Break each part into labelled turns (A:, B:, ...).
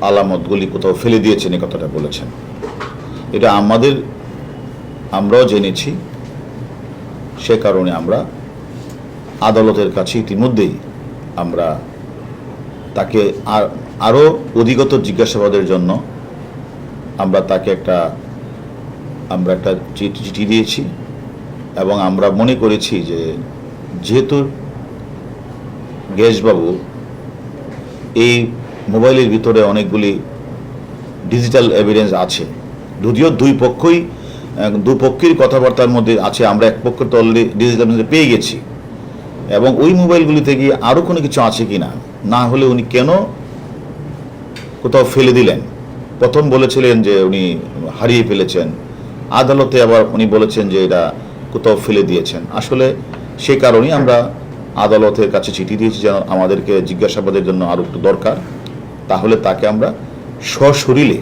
A: আলামতগুলি কোথাও ফেলে দিয়েছেন এই কথাটা বলেছেন। এটা আমরাও জেনেছি, সে কারণে আমরা আদালতের কাছে ইতিমধ্যেই আমরা তাকে আরও অধিকতর জিজ্ঞাসাবাদের জন্য আমরা তাকে একটা চিঠি দিয়েছি এবং আমরা মনে করেছি যে যেহেতু গ্যাসবাবু এই মোবাইলের ভিতরে অনেকগুলি ডিজিটাল এভিডেন্স আছে, যদিও দুপক্ষের কথাবার্তার মধ্যে আছে, আমরা এক পক্ষ তো অলরেডি ডিজিটাল এভিডেন্স পেয়ে গেছি এবং ওই মোবাইলগুলি থেকে আরও কোনো কিছু আছে কি না হলে উনি কেন কোথাও ফেলে দিলেন। প্রথম বলেছিলেন যে উনি হারিয়ে ফেলেছেন, আদালতে আবার উনি বলেছেন যে এটা কোথাও ফেলে দিয়েছেন। আসলে সে কারণেই আমরা আদালতের কাছে চিঠি দিয়েছি যেন আমাদেরকে জিজ্ঞাসাবাদের জন্য আরও একটু দরকার, তাহলে তাকে আমরা সশরীরে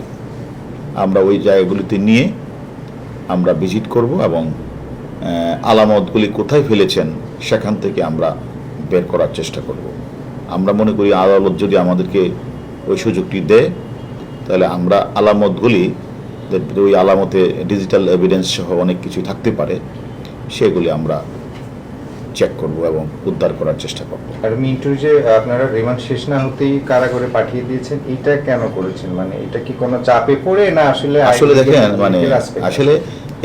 A: আমরা ওই জায়গাগুলিতে নিয়ে আমরা ভিজিট করব এবং আলামতগুলি কোথায় ফেলেছেন সেখান থেকে আমরা বের করার চেষ্টা করব। আমরা মনে করি আদালত যদি আমাদেরকে ওই সুযোগটি দেয় তাহলে আমরা আলামতগুলি, ওই আলামতে ডিজিটাল এভিডেন্স সহ অনেক কিছু থাকতে পারে, সেগুলি আমরা চেক করব এবং উদ্ধার করার চেষ্টা করব।
B: আর মিন্টুর যে আপনারা রিমান্ড শেষ না হতেই কারাগারে পাঠিয়ে দিয়েছেন, এটা কেন করেছেন? মানে এটা কি কোনো চাপে পড়ে না আসলে
A: দেখেন, মানে আসলে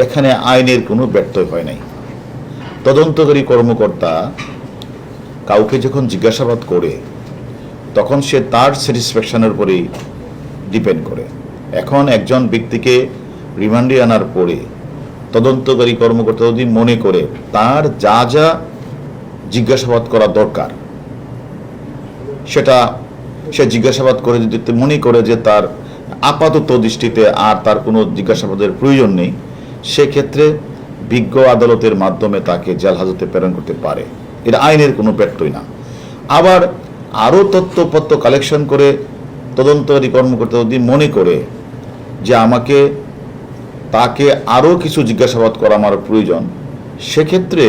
A: এখানে আইনের কোনো ব্যত্যয় হয় নাই। তদন্তকারী কর্মকর্তা কাউকে যখন জিজ্ঞাসাবাদ করে তখন সে তার স্যাটিসফ্যাকশনের উপরেই ডিপেন্ড করে। এখন একজন ব্যক্তিকে রিমান্ডে আনার পরে তদন্তকারী কর্মকর্তা যদি মনে করে তার যা যা জিজ্ঞাসাবাদ করা দরকার সেটা সে জিজ্ঞাসাবাদ করে, যদি মনে করে যে তার আপাতত দৃষ্টিতে আর তার কোনো জিজ্ঞাসাবাদের প্রয়োজন নেই, সেক্ষেত্রে বিজ্ঞ আদালতের মাধ্যমে তাকে জেল হাজতে প্রেরণ করতে পারে। এটা আইনের কোনো ব্যত্যয় না। আবার আরও তথ্যপত্র কালেকশন করে তদন্তকারী কর্মকর্তা যদি মনে করে যে তাকে আরও কিছু জিজ্ঞাসাবাদ করা আমার প্রয়োজন, সেক্ষেত্রে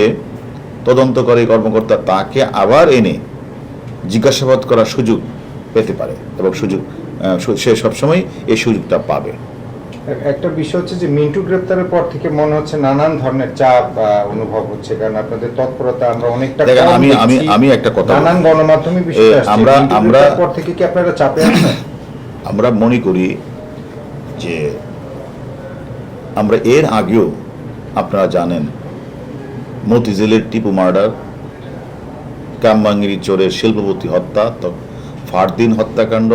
A: তদন্তকারী কর্মকর্তা তাকে আবার এনে জিজ্ঞাসাবাদ করার সুযোগ পেতে পারে এবং সে সবসময় এই সুযোগটা পাবে।
B: একটা বিষয় হচ্ছে যে মিন্টু গ্রেপ্তারের পর থেকে মনে হচ্ছে নানান ধরনের চাপ অনুভব হচ্ছে, কারণ আপনাদের তৎপরতা আমরা অনেকটা
A: আমি একটা কথা,
B: নানান গণমাধ্যমে আমরা পর থেকে কি আপনারা চাপে আছেন?
A: আমরা মনে করি যে আমরা এর আগেও আপনারা জানেন মতিঝিলের টিপু মার্ডার, কামবাঙ্গিরি চোরের শিল্পপতি হত্যা, ফারদিন হত্যাকাণ্ড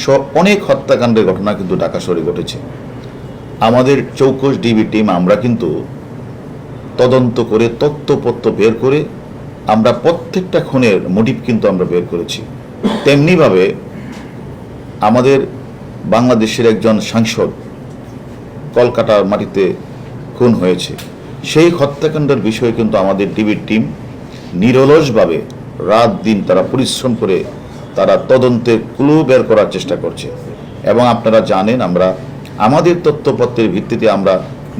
A: সব অনেক হত্যাকাণ্ডের ঘটনা কিন্তু ঢাকা শহরে ঘটেছে। আমাদের চৌকস ডিবি টিম আমরা কিন্তু তদন্ত করে তথ্যপত্র বের করে আমরা প্রত্যেকটা খুনের মোটিভ কিন্তু আমরা বের করেছি। তেমনিভাবে আমাদের বাংলাদেশের একজন সাংসদ কলকাতার মাটিতে খুন হয়েছে, সেই হত্যাকাণ্ডের বিষয়ে কিন্তু আমাদের ডিবির টিম নিরলসভাবে রাত দিন তারা পরিশ্রম করে তারা তদন্তে ক্লু বের করার চেষ্টা করছে। এবং আপনারা জানেন আমরা আমাদের তথ্যপত্রের ভিত্তিতে আমরা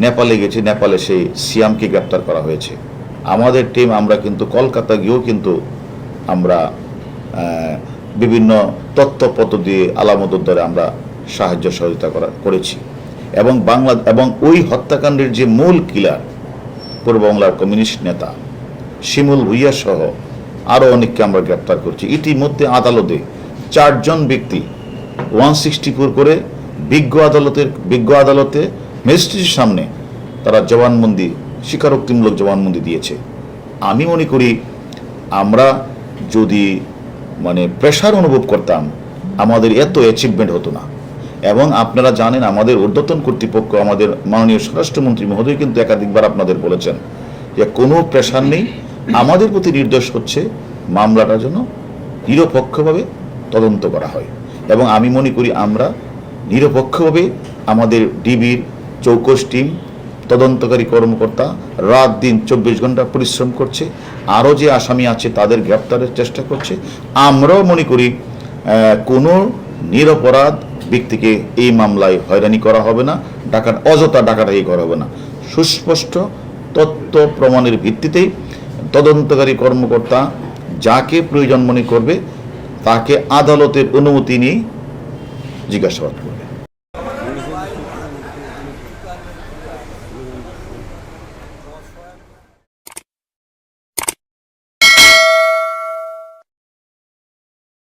A: নেপালে গেছি, নেপালে সেই সিয়ামকে গ্রেপ্তার করা হয়েছে। আমাদের টিম আমরা কিন্তু কলকাতা গিয়েও কিন্তু আমরা বিভিন্ন তথ্যপত্র দিয়ে আলামত উদ্ধারে আমরা সাহায্য সহযোগিতা করেছি এবং ওই হত্যাকাণ্ডের যে মূল কিলার পূর্ব বাংলার কমিউনিস্ট নেতা শিমুল ভুইয়া সহ আরও অনেককে আমরা গ্রেপ্তার করছি। ইতিমধ্যে আদালতে 4 জন ব্যক্তি 164 করে বিজ্ঞ আদালতে ম্যাজিস্ট্রেটের সামনে তারা জবানবন্দি, স্বীকারোক্তিমূলক জবানবন্দি দিয়েছে। আমি মনে করি আমরা যদি প্রেশার অনুভব করতাম আমাদের এত অ্যাচিভমেন্ট হতো না। এবং আপনারা জানেন আমাদের ঊর্ধ্বতন কর্তৃপক্ষ, আমাদের মাননীয় স্বরাষ্ট্রমন্ত্রী মহোদয় কিন্তু একাধিকবার আপনাদের বলেছেন যে কোনো প্রেশার নেই, আমাদের প্রতি নির্দেশ হচ্ছে মামলাটা যেন নিরপেক্ষভাবে তদন্ত করা হয়। এবং আমি মনে করি আমরা নিরপেক্ষভাবে আমাদের ডিবির চৌকস টিম, তদন্তকারী কর্মকর্তা রাত দিন 24 ঘন্টা পরিশ্রম করছে, আরও যে আসামি আছে তাদের গ্রেপ্তারের চেষ্টা করছে। আমরাও মনে করি কোনো নিরপরাধ ব্যক্তিকে এই মামলায় হয়রানি করা হবে না, অযথা ডাকাডাকি করা হবে না। সুস্পষ্ট তথ্য প্রমাণের ভিত্তিতেই তদন্তকারী কর্মকর্তা যাকে প্রয়োজন মনে করবে তাকে আদালতের অনুমতি নিয়ে জিজ্ঞাসাবাদ করবে।